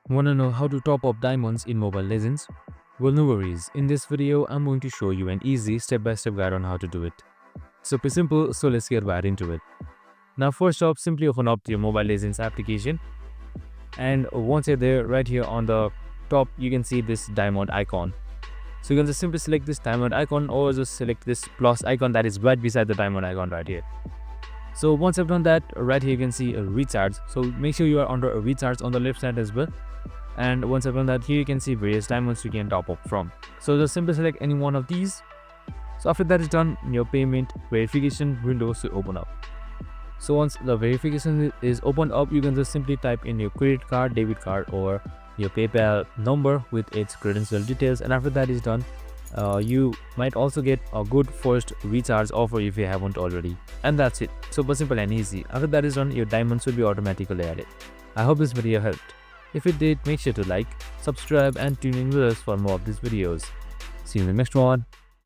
Wanna know how to top up diamonds in Mobile Legends? Well, no worries. In this video, I'm going to show you an easy step-by-step guide on how to do it. Super simple, so let's get right into it. Now first off, simply open up your Mobile Legends application, and once you're there, right here on the top, you can see this diamond icon. So you can just simply select this diamond icon or just select this plus icon that is right beside the diamond icon right here. So once I've done that, right here you can see a recharge. So make sure you are under a recharge on the left side as well. And once I've done that, here you can see various diamonds you can top up from. So just simply select any one of these. So after that is done, your payment verification window should open up. So once the verification is opened up, you can just simply type in your credit card, debit card, or your PayPal number with its credential details. And after that is done, you might also get a good first recharge offer if you haven't already. And that's it. Super simple and easy. After that is done, your diamonds will be automatically added. I hope this video helped. If it did, make sure to like, subscribe, and tune in with us for more of these videos. See you in the next one.